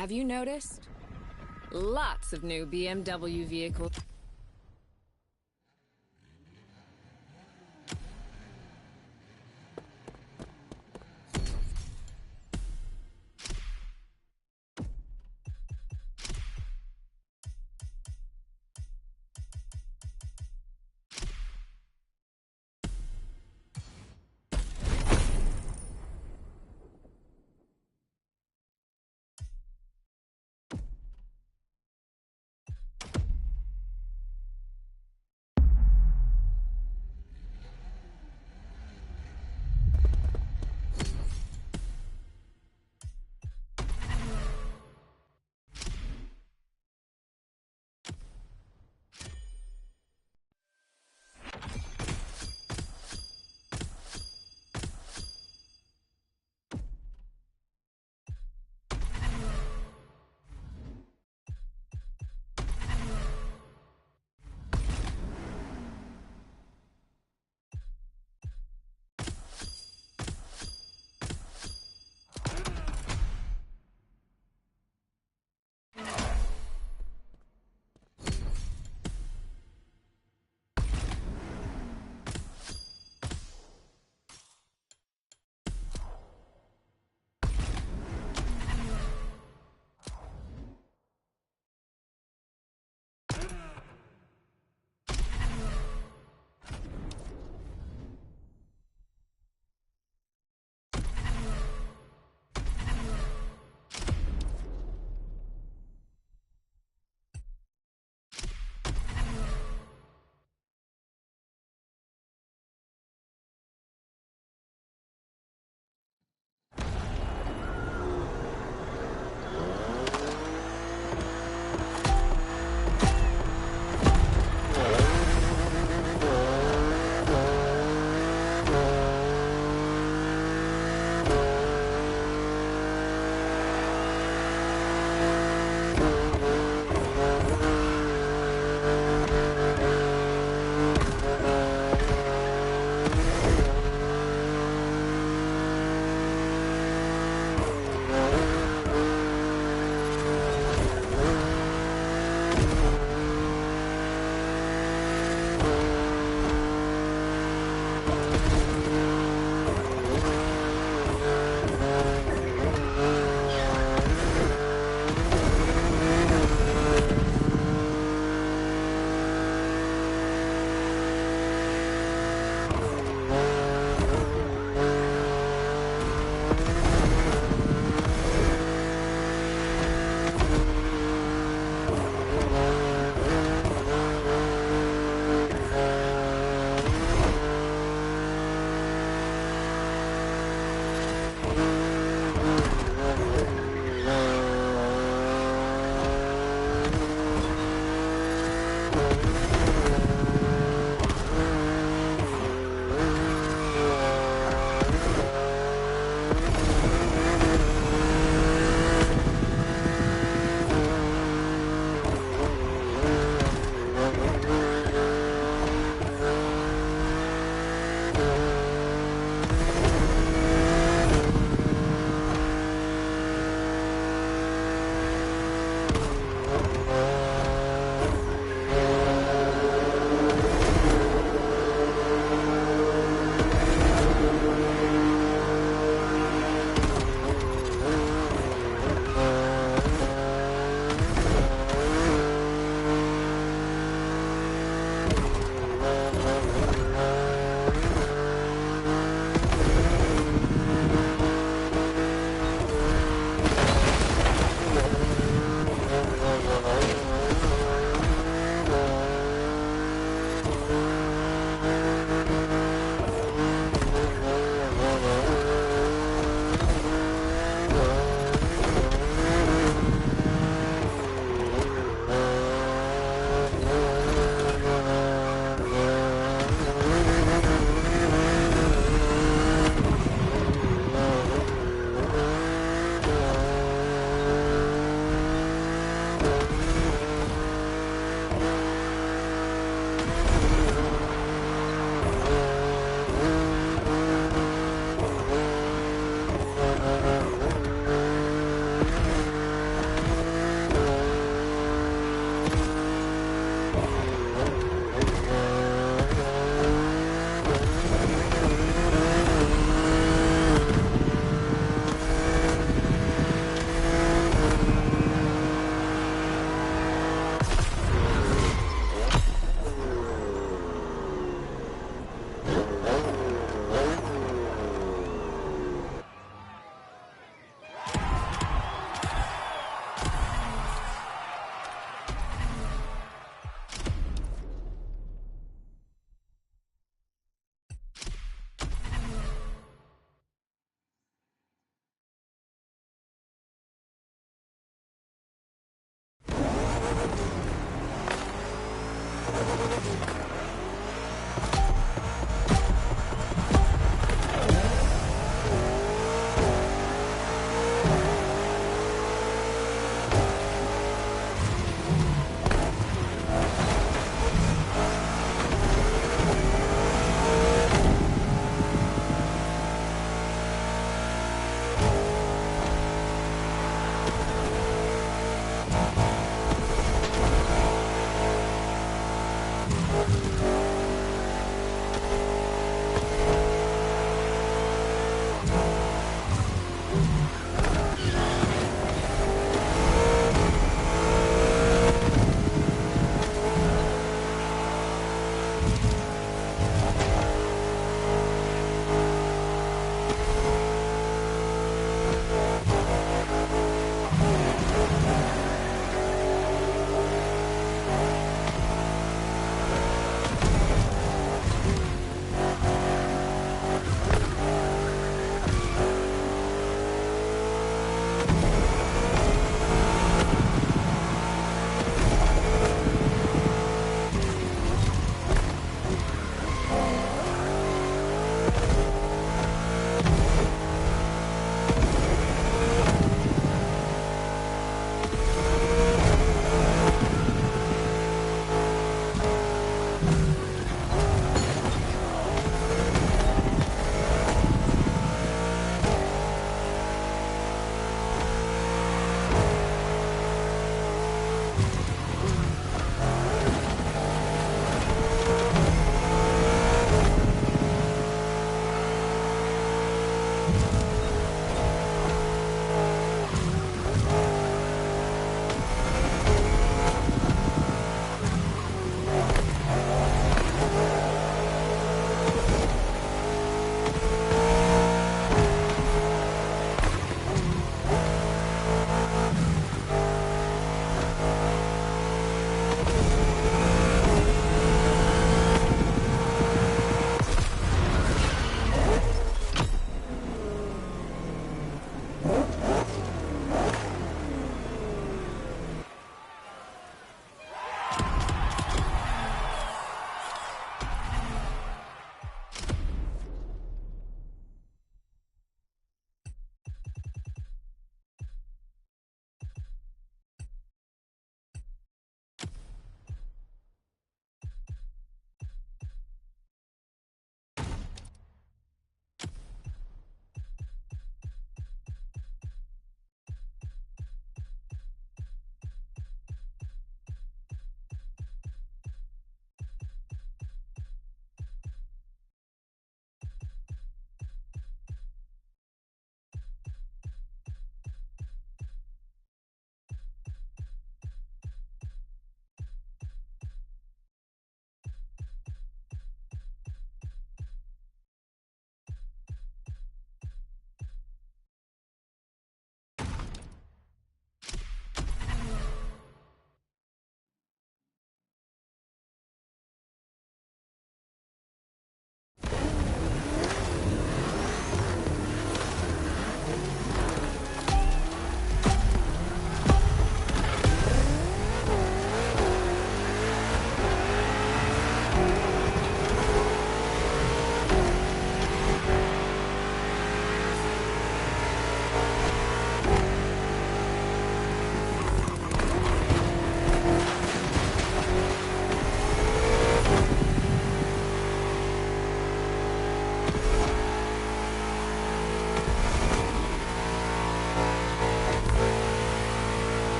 Have you noticed? Lots of new BMW vehicles.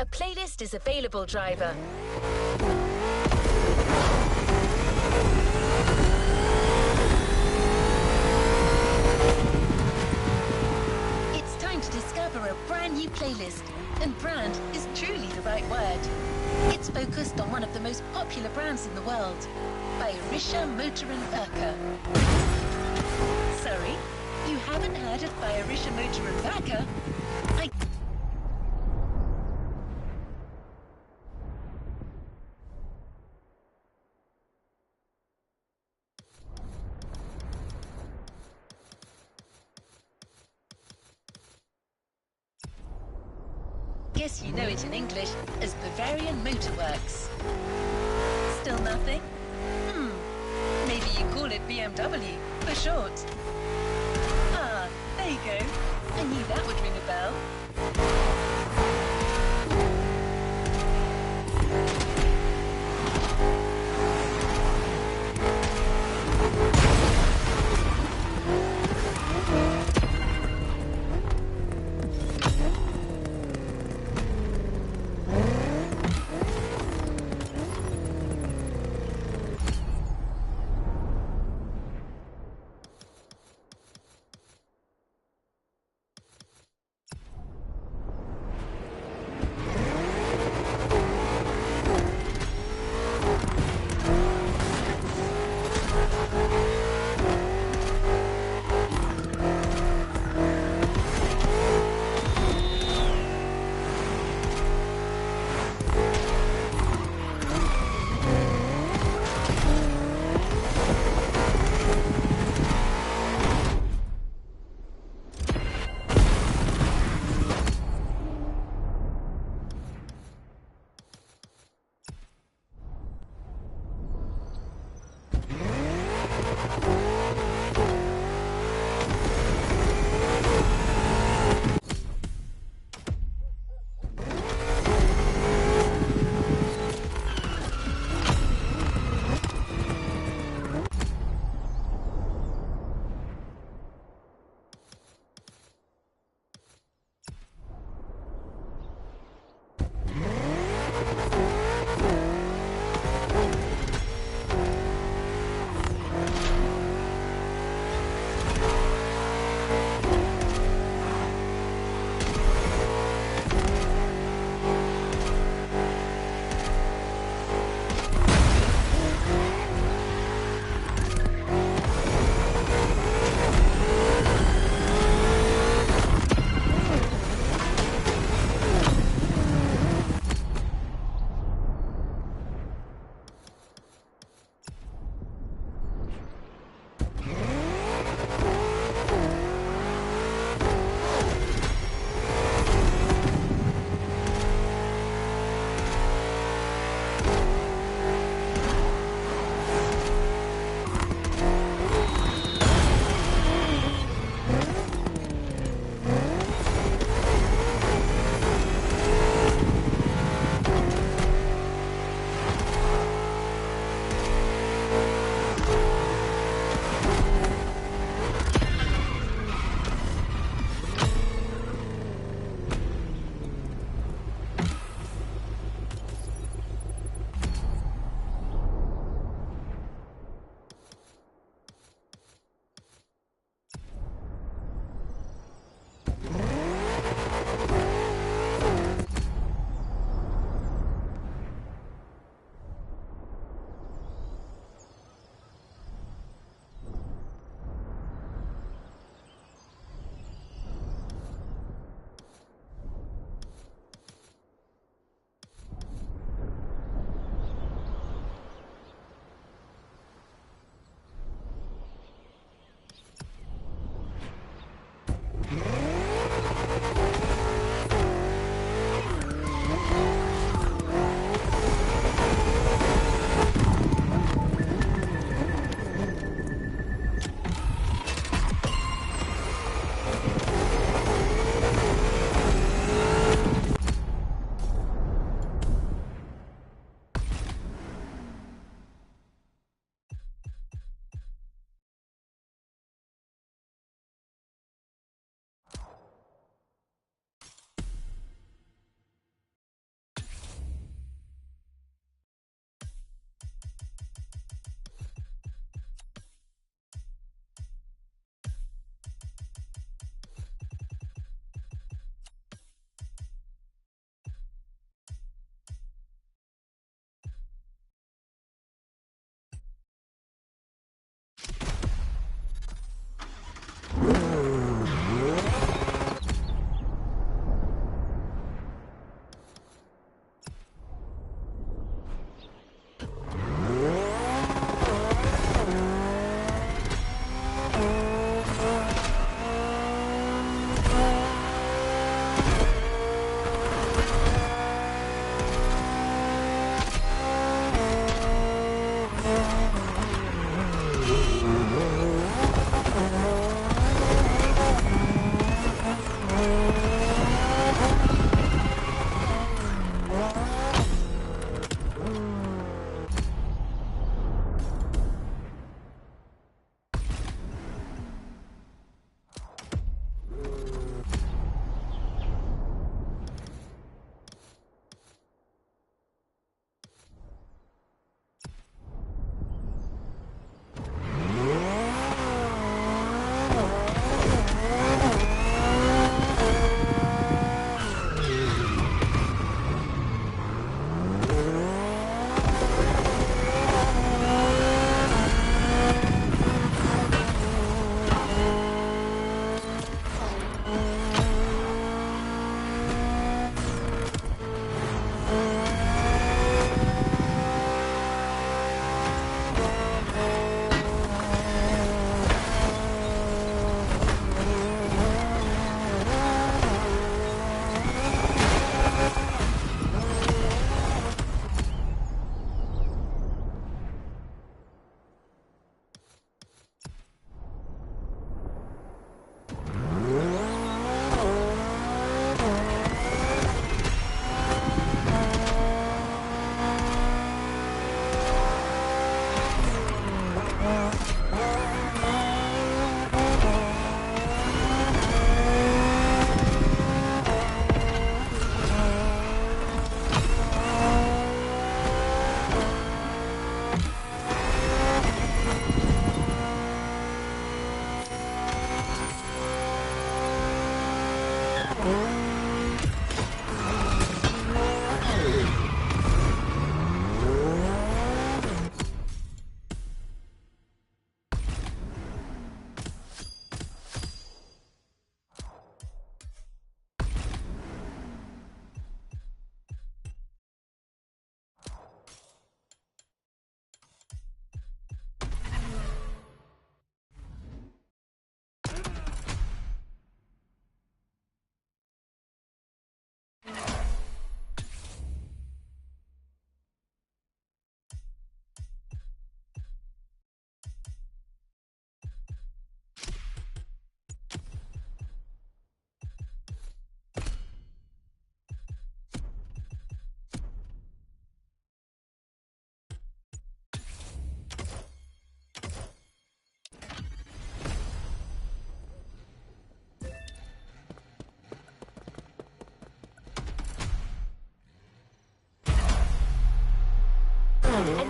A playlist is available, driver. It's time to discover a brand new playlist. And brand is truly the right word. It's focused on one of the most popular brands in the world, Bayerischer Motor & Werke. Sorry, you haven't heard of Bayerischer Motor & Werke? Guess you know it in English as Bavarian Motor Works. Still nothing? Maybe you call it BMW for short. Ah, there you go. I knew that would ring a bell.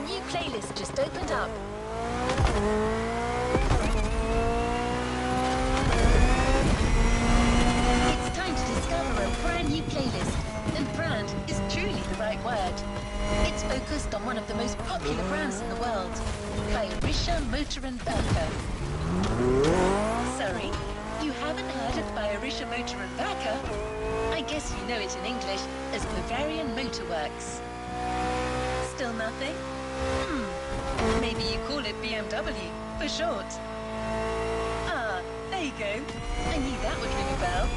new playlist just opened up. It's time to discover a brand new playlist. And brand is truly the right word. It's focused on one of the most popular brands in the world, Bayerischer Motor and Werke. Sorry, you haven't heard of Bayerischer Motor and Werke? I guess you know it in English as Bavarian Motor Works. Still nothing? Maybe you call it BMW, for short. Ah, there you go. I knew that would ring a bell.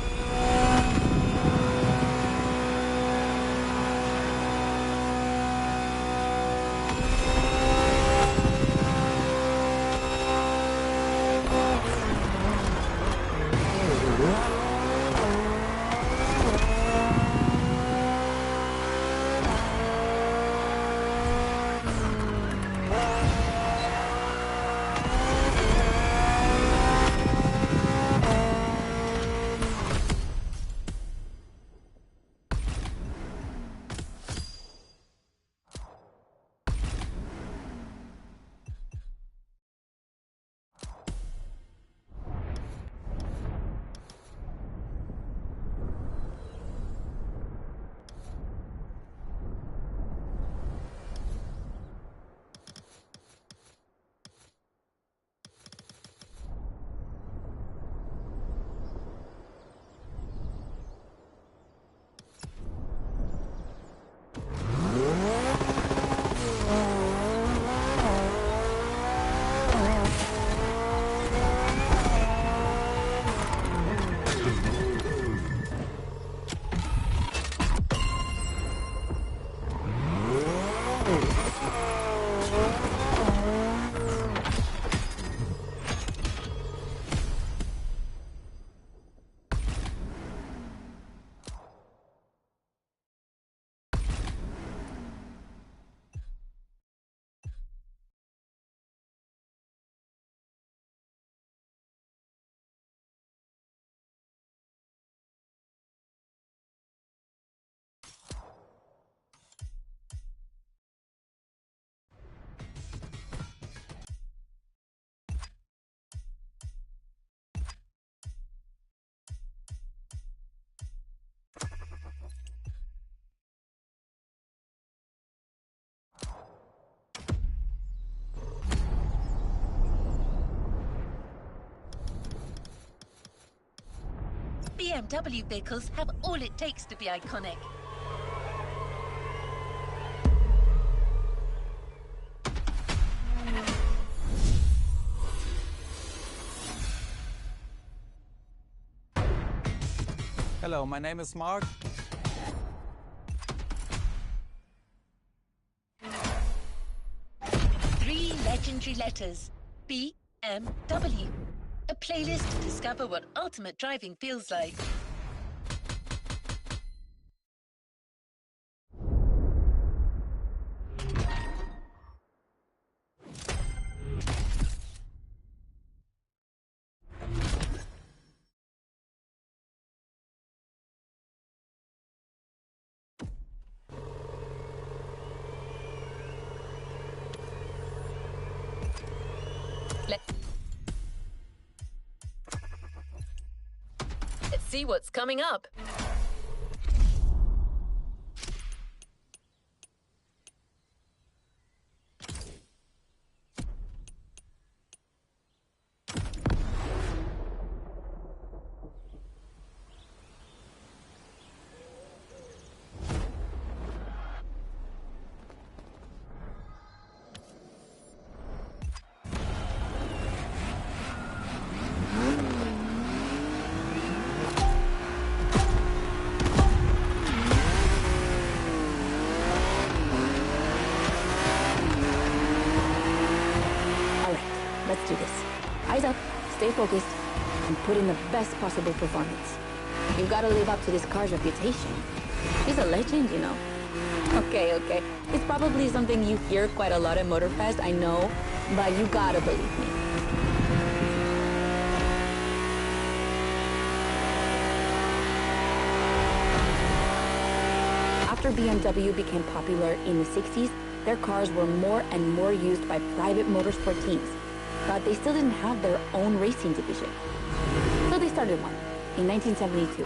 BMW vehicles have all it takes to be iconic. Hello, my name is Mark. Three legendary letters. BMW. A playlist to discover what ultimate driving feels like. Let's see what's coming up. Let's do this. Eyes up, stay focused, and put in the best possible performance. You've got to live up to this car's reputation. He's a legend, you know. Okay. It's probably something you hear quite a lot at Motorfest, I know, but you gotta believe me. After BMW became popular in the 60s, their cars were more and more used by private motorsport teams, but they still didn't have their own racing division. So they started one in 1972.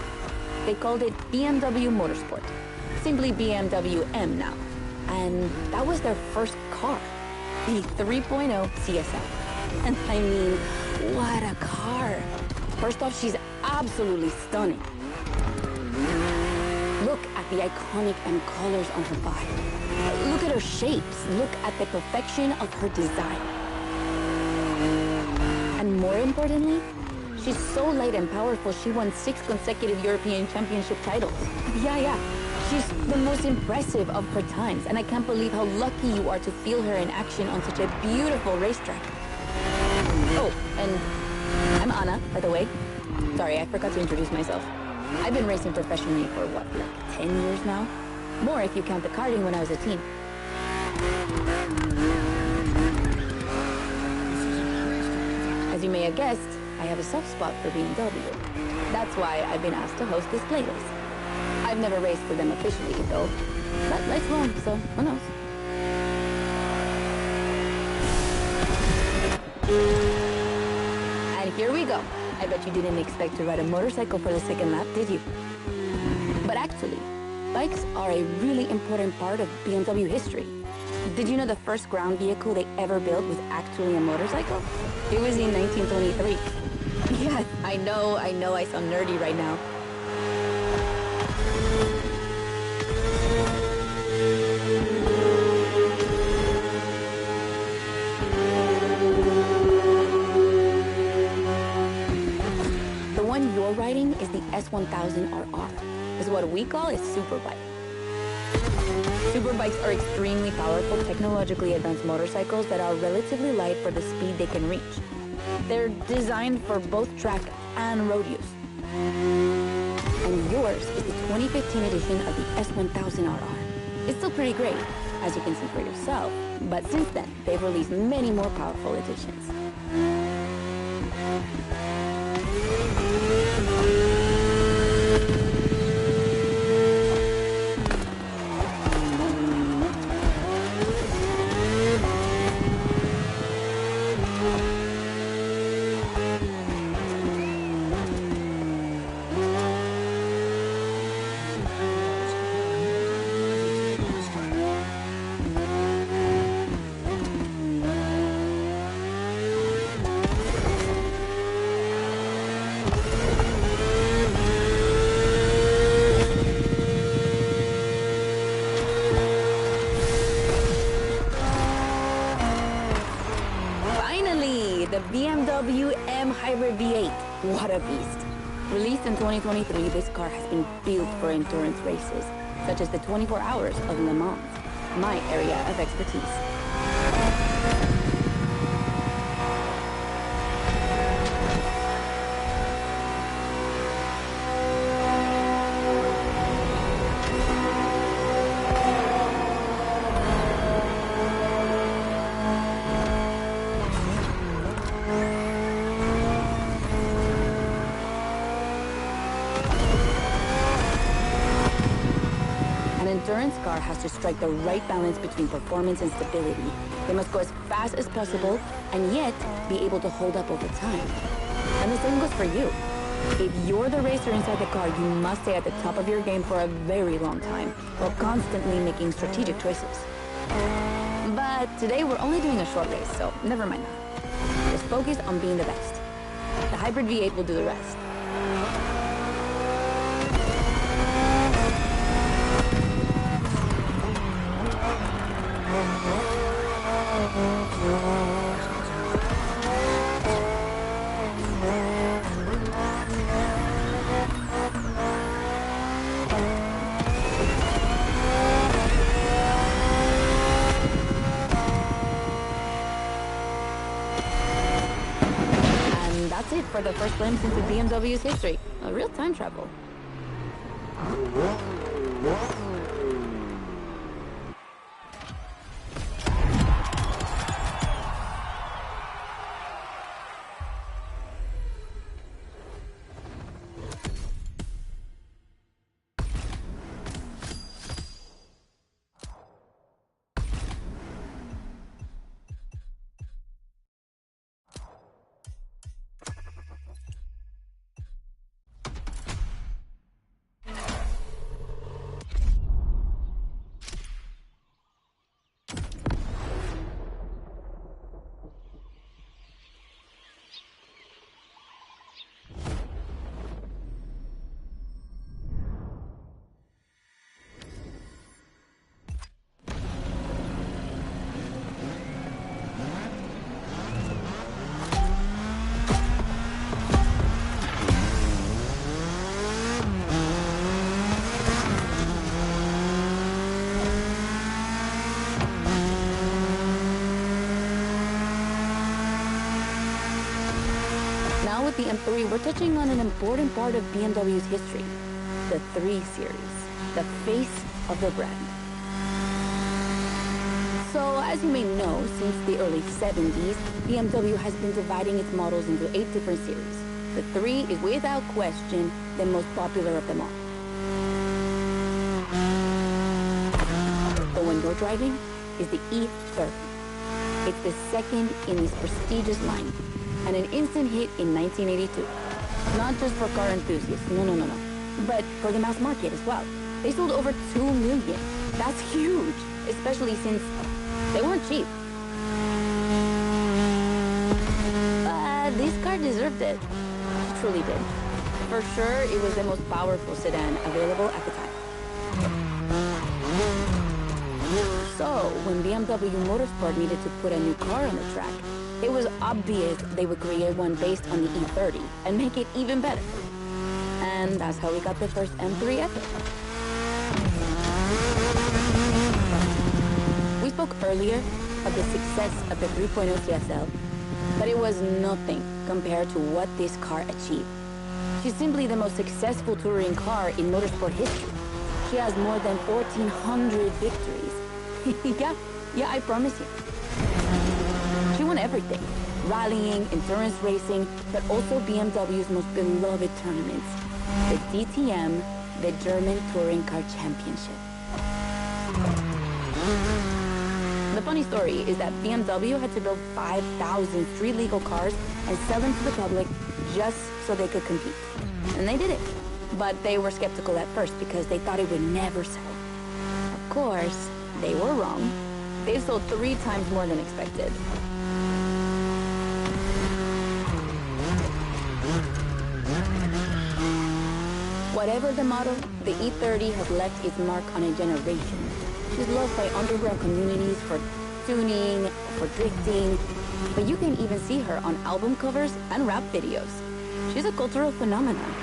They called it BMW Motorsport, simply BMW M now. And that was their first car, the 3.0 CSL. And I mean, what a car. First off, she's absolutely stunning. Look at the iconic M colors on her body. Look at her shapes. Look at the perfection of her design. And more importantly, she's so light and powerful, she won 6 consecutive European Championship titles. Yeah. She's the most impressive of her times, and I can't believe how lucky you are to feel her in action on such a beautiful racetrack. Oh, and I'm Anna, by the way. Sorry, I forgot to introduce myself. I've been racing professionally for what, like 10 years now? More if you count the karting when I was a teen. As you may have guessed, I have a soft spot for BMW. That's why I've been asked to host this playlist. I've never raced for them officially, though. But life's long, so who knows? And here we go. I bet you didn't expect to ride a motorcycle for the second lap, did you? But actually, bikes are a really important part of BMW history. Did you know the first ground vehicle they ever built was actually a motorcycle? It was in 1923. Yeah, I know I sound nerdy right now. The one you're riding is the S1000RR. It's what we call a superbike. Superbikes are extremely powerful, technologically advanced motorcycles that are relatively light for the speed they can reach. They're designed for both track and road use. And yours is the 2015 edition of the S1000RR. It's still pretty great, as you can see for yourself, but since then, they've released many more powerful editions. The BMW M Hybrid V8. What a beast. Released in 2023, this car has been built for endurance races, such as the 24 Hours of Le Mans, my area of expertise. Endurance car has to strike the right balance between performance and stability. They must go as fast as possible and yet be able to hold up over time. And the same goes for you. If you're the racer inside the car, you must stay at the top of your game for a very long time while constantly making strategic choices. But today we're only doing a short race, so never mind that. Just focus on being the best. The Hybrid V8 will do the rest. And that's it for the first glimpse into BMW's history. A real time travel. the M3, we're touching on an important part of BMW's history. The 3 Series, the face of the brand. So, as you may know, since the early 70s, BMW has been dividing its models into 8 different series. The 3 is without question the most popular of them all. The one you're driving is the E30. It's the second in this prestigious line, and an instant hit in 1982. Not just for car enthusiasts, no, but for the mass market as well. They sold over 2 million. That's huge, especially since they weren't cheap. This car deserved it. Truly did. For sure, it was the most powerful sedan available at the time. So, when BMW Motorsport needed to put a new car on the track, it was obvious they would create one based on the E30 and make it even better. And that's how we got the first M3 ever. We spoke earlier of the success of the 3.0 CSL, but it was nothing compared to what this car achieved. She's simply the most successful touring car in motorsport history. She has more than 1,400 victories. Yeah, I promise you. She won everything. Rallying, endurance racing, but also BMW's most beloved tournaments. The DTM, the German Touring Car Championship. The funny story is that BMW had to build 5,000 street legal cars and sell them to the public just so they could compete. And they did it. But they were skeptical at first because they thought it would never sell. Of course, they were wrong. They sold 3 times more than expected. Whatever the model, the E30 has left its mark on a generation. She's loved by underground communities for tuning, for drifting, but you can even see her on album covers and rap videos. She's a cultural phenomenon.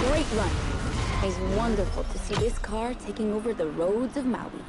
Great run. It's wonderful to see this car taking over the roads of Maui.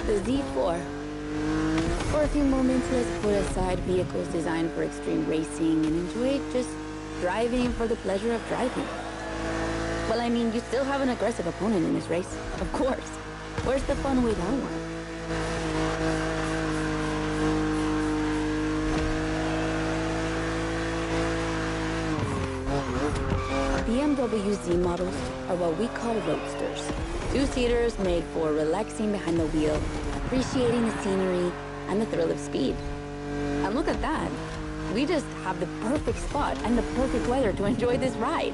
The Z4. For a few moments, let's put aside vehicles designed for extreme racing and enjoy just driving for the pleasure of driving. Well, I mean, you still have an aggressive opponent in this race, of course. Where's the fun with that one? BMW Z models are what we call roadsters. 2-seaters made for relaxing behind the wheel, appreciating the scenery and the thrill of speed. And look at that. We just have the perfect spot and the perfect weather to enjoy this ride.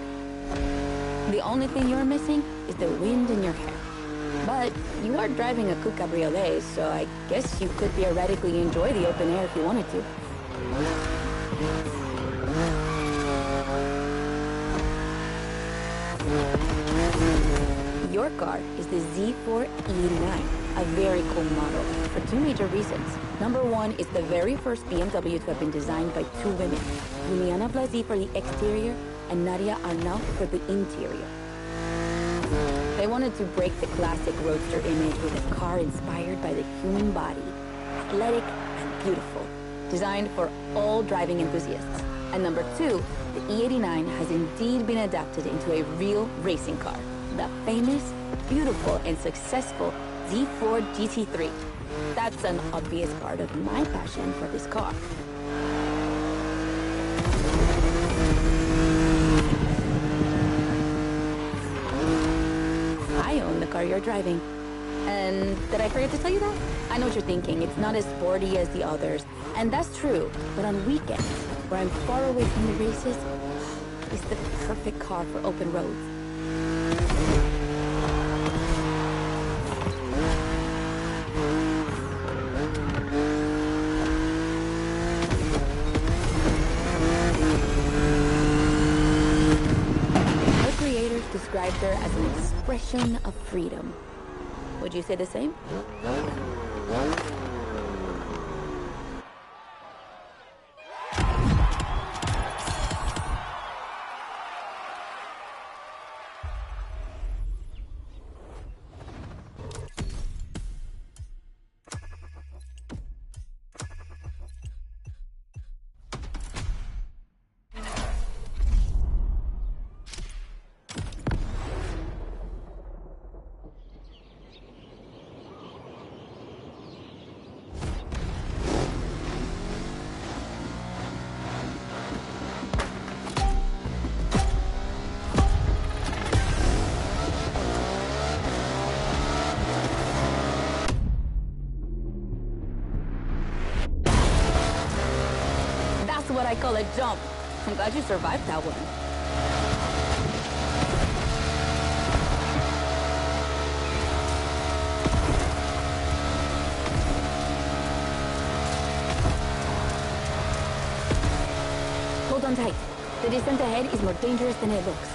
The only thing you're missing is the wind in your hair. But you are driving a coupe cabriolet, so I guess you could theoretically enjoy the open air if you wanted to. Your car is the Z4E9, a very cool model for 2 major reasons. Number 1 is the very first BMW to have been designed by 2 women, Juliana Blasi for the exterior and Nadia Arnault for the interior. They wanted to break the classic roadster image with a car inspired by the human body. Athletic and beautiful. Designed for all driving enthusiasts. And number 2, the E89 has indeed been adapted into a real racing car. The famous, beautiful, and successful Z4 GT3. That's an obvious part of my passion for this car. I own the car you're driving. And did I forget to tell you that? I know what you're thinking. It's not as sporty as the others. And that's true. But on weekends, where I'm far away from the races, it's the perfect car for open roads. Her creators described her as an expression of freedom. Would you say the same? What I call a jump. I'm glad you survived that one. Hold on tight. The descent ahead is more dangerous than it looks.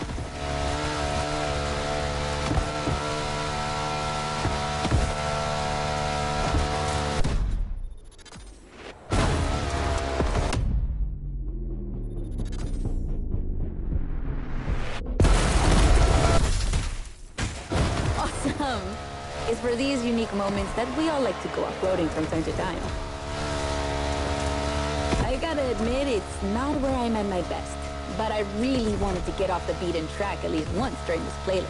It's for these unique moments that we all like to go off-roading from time to time. I gotta admit, it's not where I'm at my best, but I really wanted to get off the beaten track at least once during this playlist.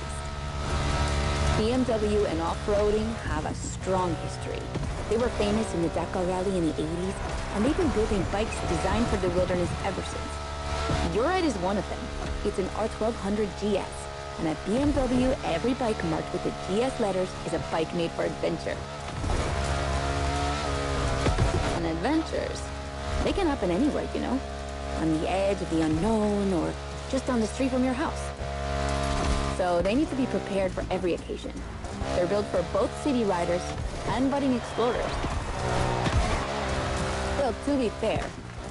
BMW and off-roading have a strong history. They were famous in the Dakar Rally in the 80s, and they've been building bikes designed for the wilderness ever since. Your Ride is one of them. It's an R1200 GS. And at BMW, every bike marked with the GS letters is a bike made for adventure. And adventures, they can happen anywhere, you know? On the edge of the unknown or just down the street from your house. So they need to be prepared for every occasion. They're built for both city riders and budding explorers. Well, to be fair,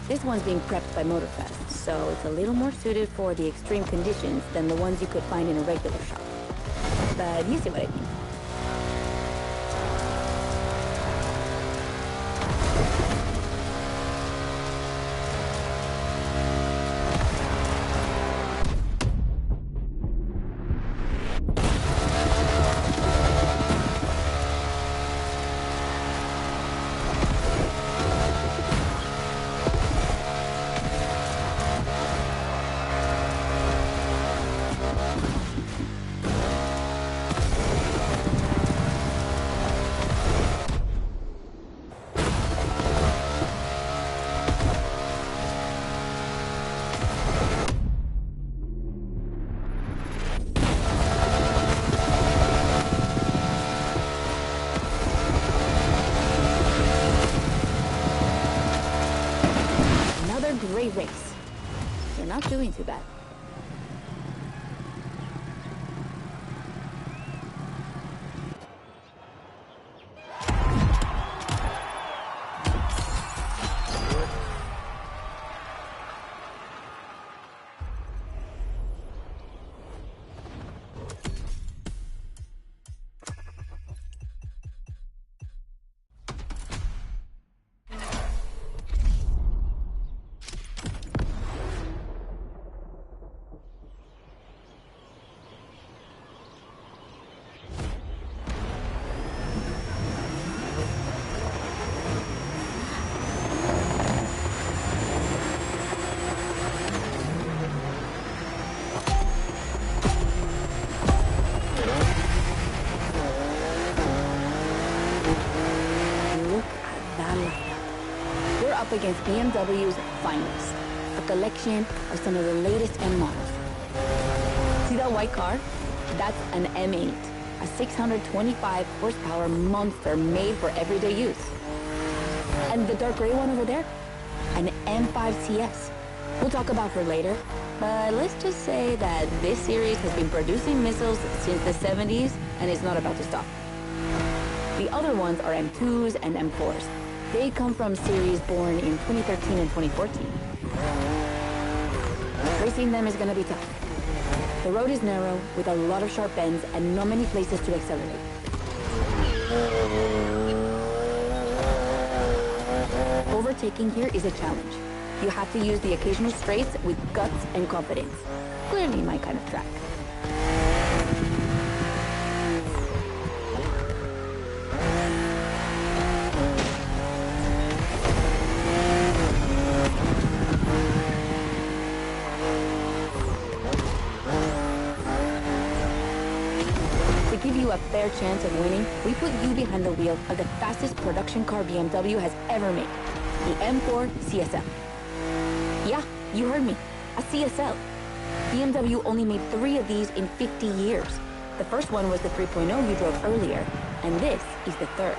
this one's being prepped by Motorfest, so it's a little more suited for the extreme conditions than the ones you could find in a regular shop. But you see what I mean. Great race. You're not doing too bad. up against BMW's finest, a collection of some of the latest M models. See that white car? That's an M8, a 625 horsepower monster made for everyday use. And the dark gray one over there? An M5 CS. We'll talk about her later, but let's just say that this series has been producing missiles since the 70s and is not about to stop. The other ones are M2s and M4s. They come from series born in 2013 and 2014. Racing them is gonna be tough. The road is narrow, with a lot of sharp bends and not many places to accelerate. Overtaking here is a challenge. You have to use the occasional straights with guts and confidence. Clearly my kind of track. To give you a fair chance of winning, we put you behind the wheel of the fastest production car BMW has ever made, the M4 CSL. Yeah, you heard me, a CSL. BMW only made 3 of these in 50 years. The first one was the 3.0 you drove earlier, and this is the third.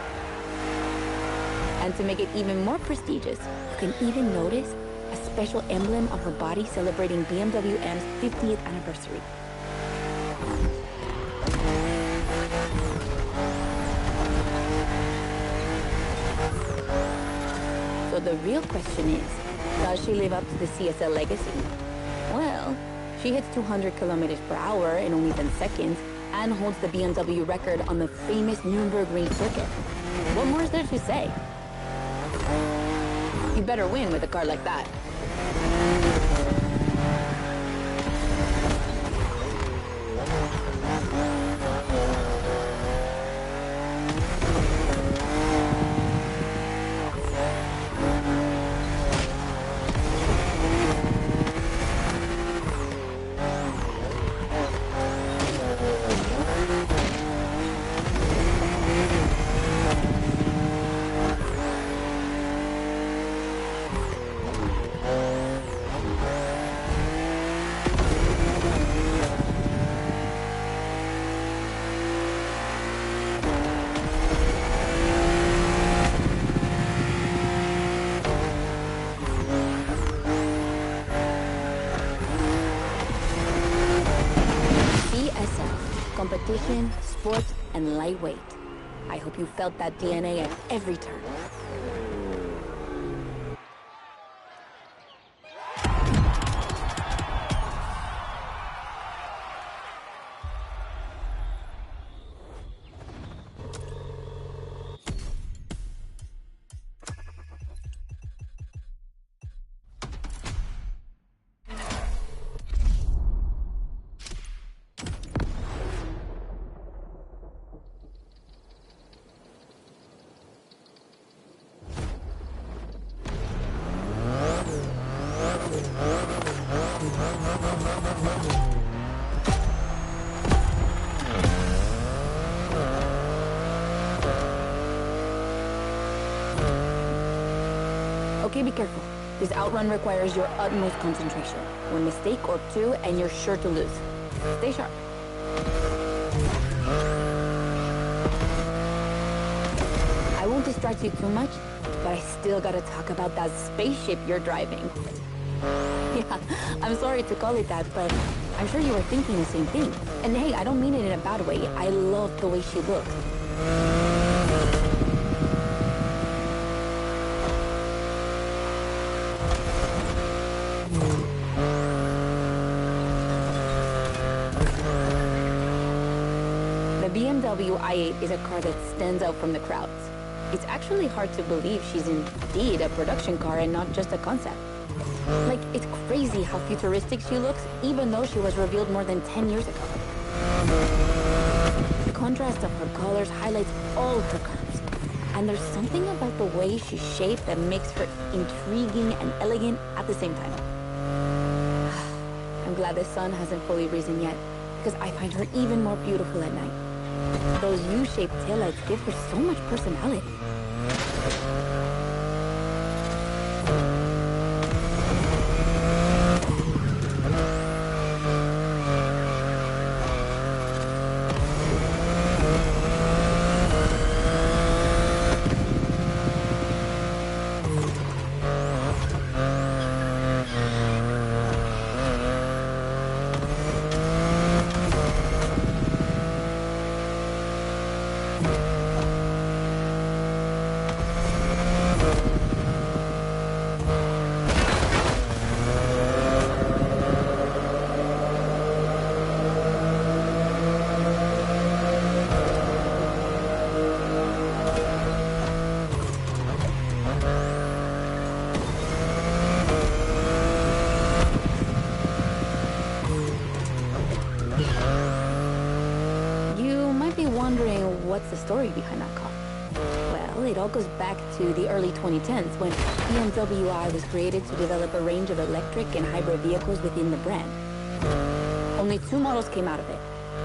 And to make it even more prestigious, you can even notice a special emblem on her body celebrating BMW M's 50th anniversary. So the real question is, does she live up to the CSL legacy? Well, she hits 200 kilometers per hour in only 10 seconds and holds the BMW record on the famous Nürburgring circuit. What more is there to say? You better win with a car like that. Competition, sport, and lightweight. I hope you felt that DNA at every turn. Okay, be careful. This outrun requires your utmost concentration. One mistake or two, and you're sure to lose. Stay sharp. I won't distract you too much, but I still gotta talk about that spaceship you're driving. Yeah, I'm sorry to call it that, but I'm sure you were thinking the same thing. And hey, I don't mean it in a bad way. I love the way she looks. The BMW i8 is a car that stands out from the crowds. It's actually hard to believe she's indeed a production car and not just a concept. Like, it's crazy how futuristic she looks, even though she was revealed more than 10 years ago. The contrast of her colors highlights all her curves. And there's something about the way she's shaped that makes her intriguing and elegant at the same time. I'm glad the sun hasn't fully risen yet, because I find her even more beautiful at night. Those U-shaped taillights give her so much personality. story behind that car? Well, it all goes back to the early 2010s when BMW I was created to develop a range of electric and hybrid vehicles within the brand. Only two models came out of it,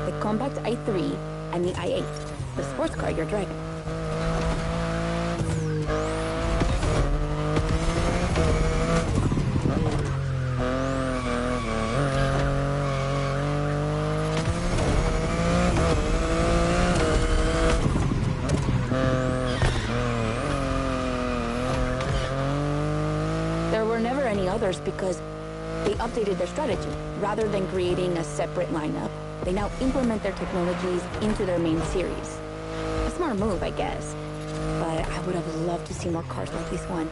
the compact i3 and the i8, the sports car you're driving. There were never any others because they updated their strategy. Rather than creating a separate lineup, they now implement their technologies into their main series. A smart move, I guess. But I would have loved to see more cars like this one.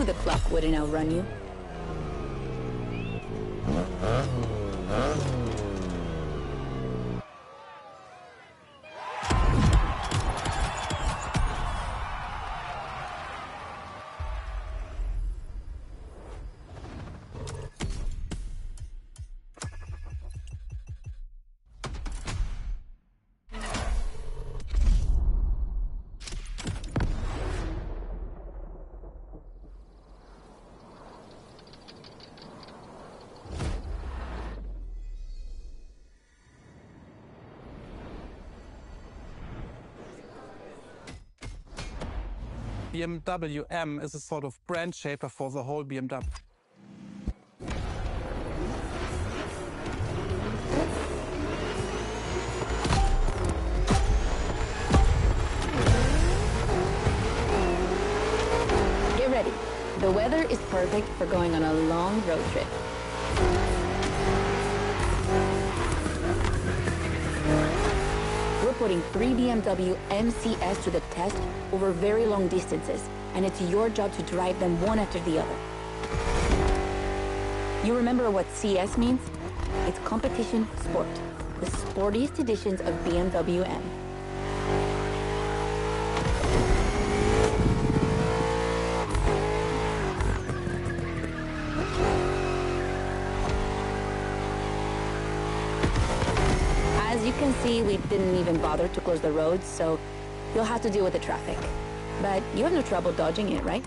The clock wouldn't outrun you. BMW M is a sort of brand shaper for the whole BMW. Get ready. The weather is perfect for going on a long road trip. We're putting 3 BMW MCS to the test over very long distances, and it's your job to drive them one after the other. You remember what CS means? It's competition sport, the sportiest editions of BMW M. As you can see, we didn't even bother to close the roads, so you'll have to deal with the traffic. But you have no trouble dodging it, right?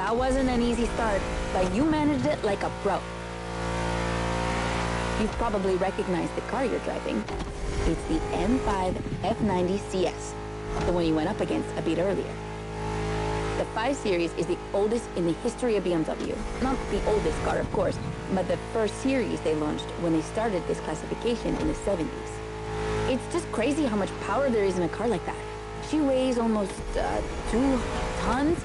That wasn't an easy start, but you managed it like a pro. You've probably recognized the car you're driving. It's the M5 F90 CS, the one you went up against a bit earlier. The 5 Series is the oldest in the history of BMW. Not the oldest car, of course, but the first series they launched when they started this classification in the 70s. It's just crazy how much power there is in a car like that. She weighs almost 2 tons,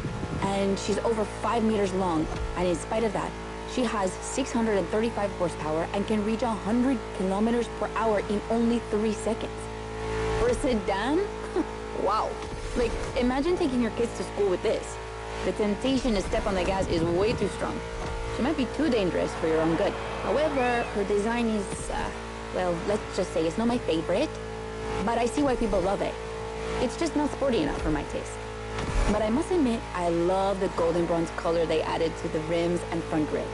and she's over 5 meters long. And in spite of that, she has 635 horsepower and can reach 100 kilometers per hour in only 3 seconds. For a sedan? Wow. Like, imagine taking your kids to school with this. The temptation to step on the gas is way too strong. She might be too dangerous for your own good. However, her design is, well, let's just say it's not my favorite, but I see why people love it. It's just not sporty enough for my taste. But I must admit, I love the golden bronze color they added to the rims and front grille.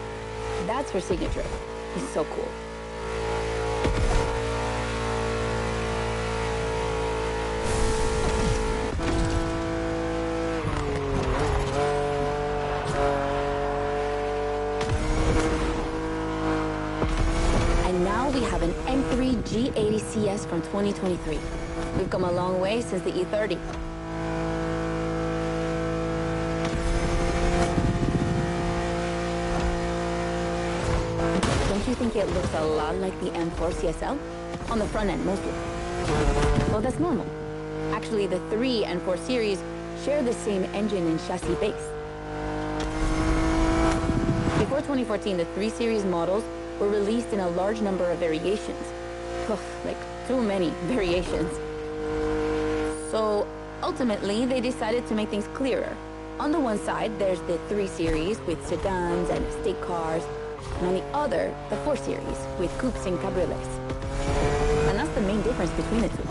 That's her signature. It's so cool. And now we have an M3 G80 CS from 2023. We've come a long way since the E30. Don't you think it looks a lot like the M4 CSL? On the front end, mostly. Well, that's normal. Actually, the 3 and 4 series share the same engine and chassis base. Before 2014, the 3 series models were released in a large number of variations. Ugh, like, too many variations. So, ultimately, they decided to make things clearer. On the one side, there's the 3 series with sedans and estate cars, and on the other, the 4 series with coupes and cabriolets. And that's the main difference between the two.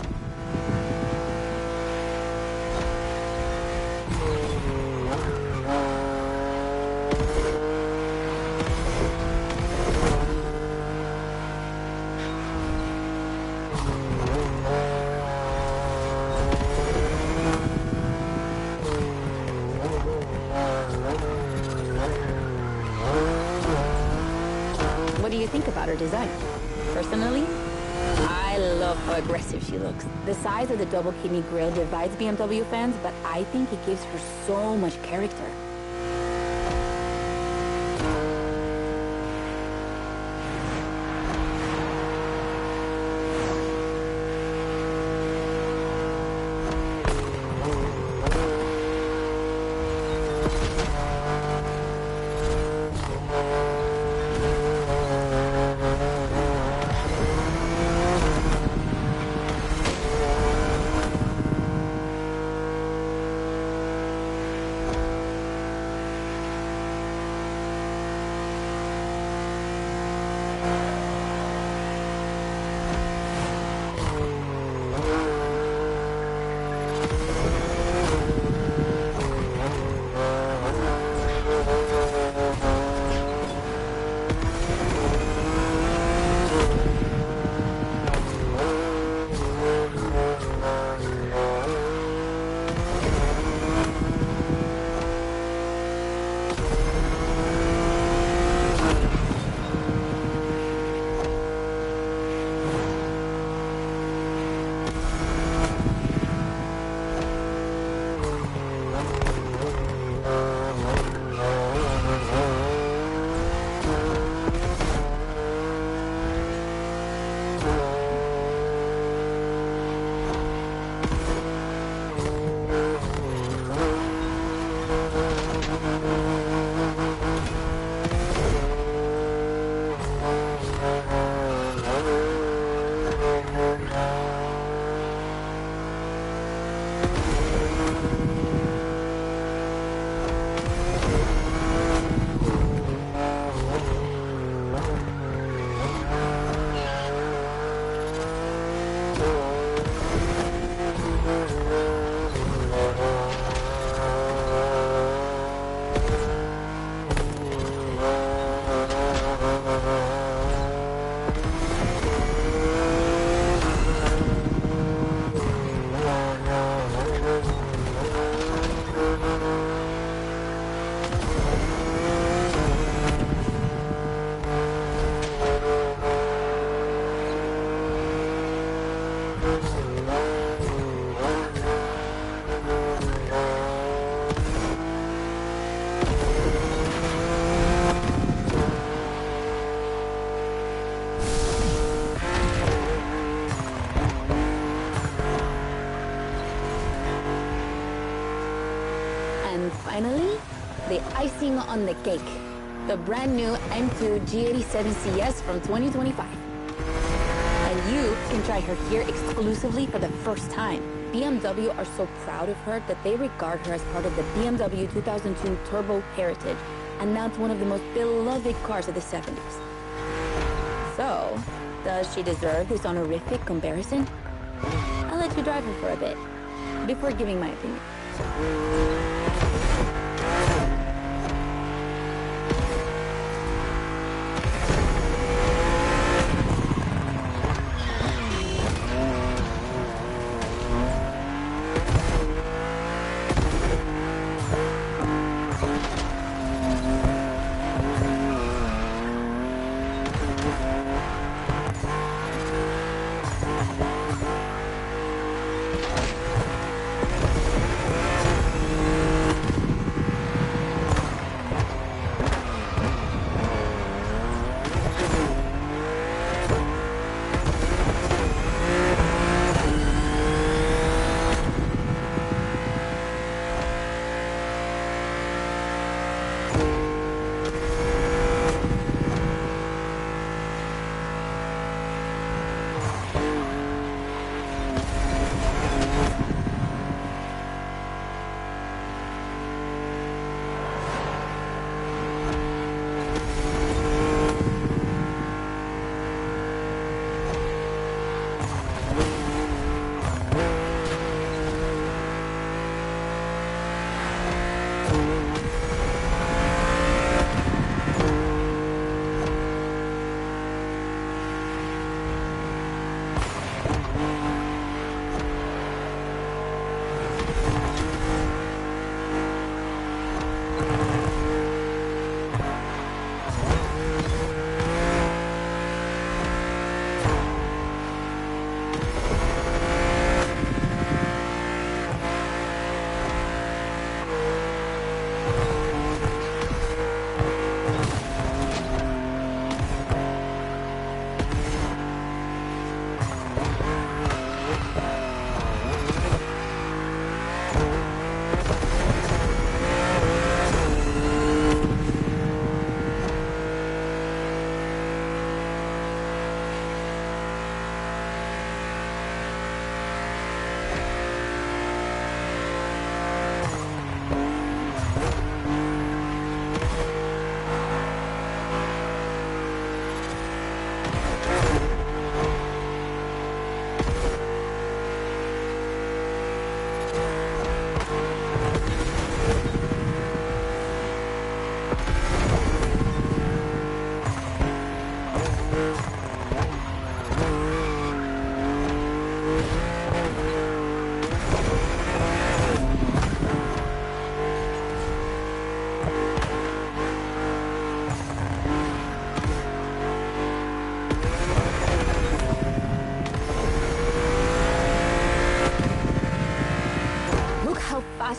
What do you think about her design? Personally, I love how aggressive she looks. The size of the double kidney grille divides BMW fans, but I think it gives her so much character. And finally, the icing on the cake. The brand new M2 G87 CS from 2025. And you can try her here exclusively for the first time. BMW are so proud of her that they regard her as part of the BMW 2002 Turbo Heritage. And that's one of the most beloved cars of the 70s. So, does she deserve this honorific comparison? I'll let you drive her for a bit, before giving my opinion.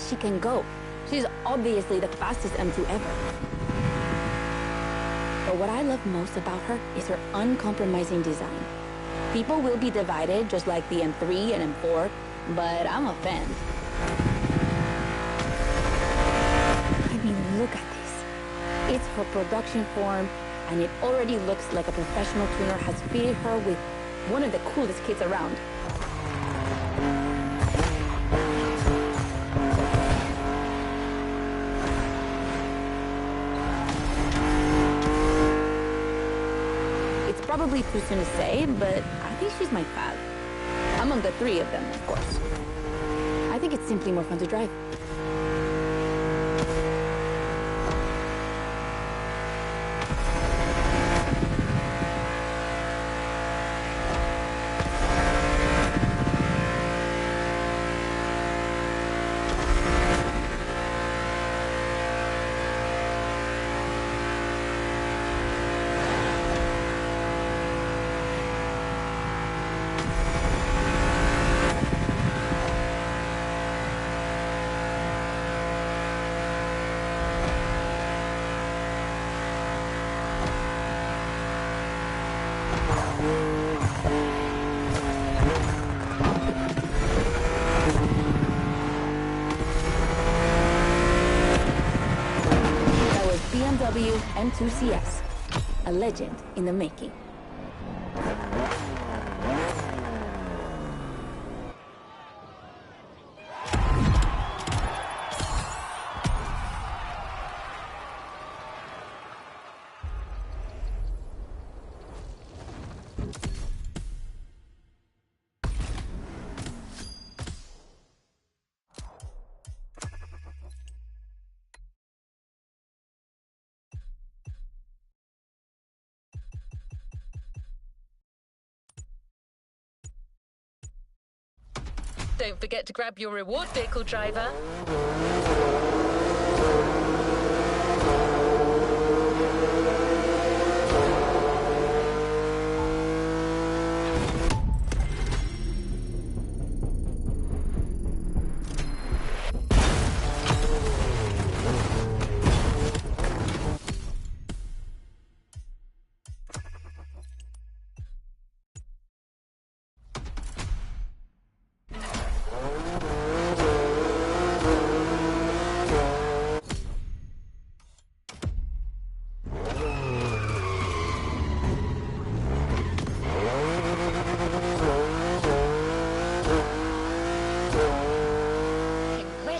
She can go. She's obviously the fastest M2 ever. But what I love most about her is her uncompromising design. People will be divided just like the M3 and M4, but I'm a fan. I mean, look at this. It's her production form, and it already looks like a professional tuner has fitted her with one of the coolest kits around. Probably too soon to say, but I think she's my fave. Among the three of them, of course. I think it's simply more fun to drive. BMW M2CS. A legend in the making. Don't forget to grab your reward vehicle, driver.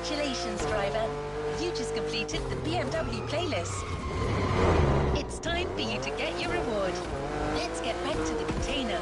Congratulations, driver. You just completed the BMW playlist. It's time for you to get your reward. Let's get back to the container.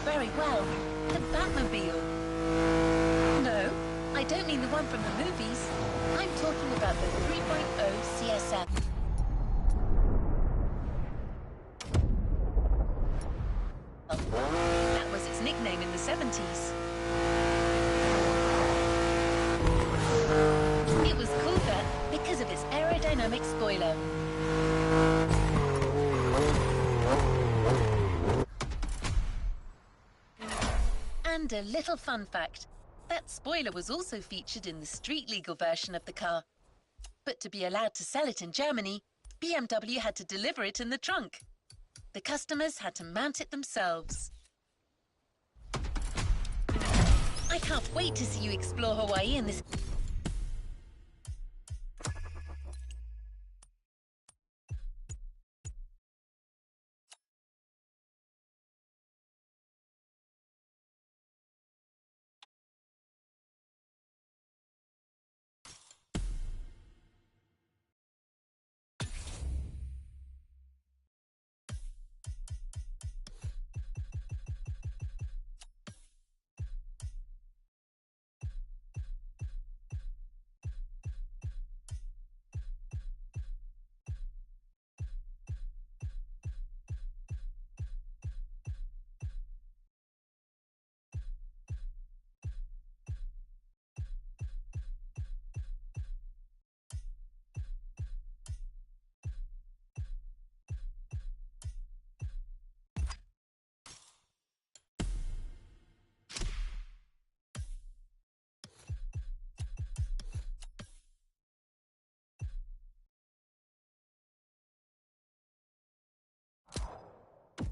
very well. The Batmobile. No, I don't mean the one from the movies. I'm talking about the 3.0 CSM. That was its nickname in the 70s. It was called that because of its aerodynamic spoiler. And a little fun fact, that spoiler was also featured in the street-legal version of the car. But to be allowed to sell it in Germany, BMW had to deliver it in the trunk. The customers had to mount it themselves. I can't wait to see you explore Hawaii in this...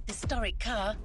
historic car.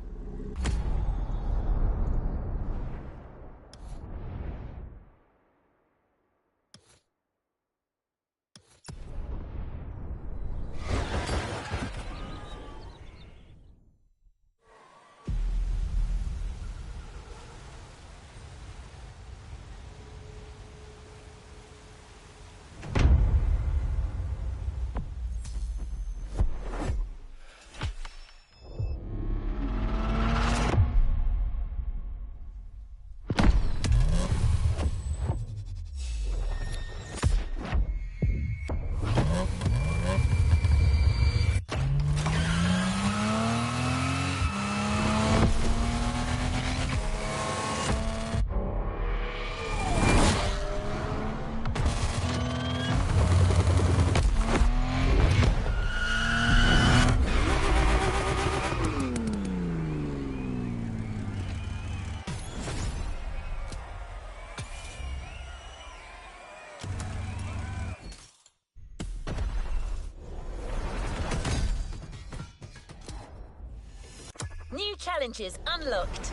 New challenges unlocked.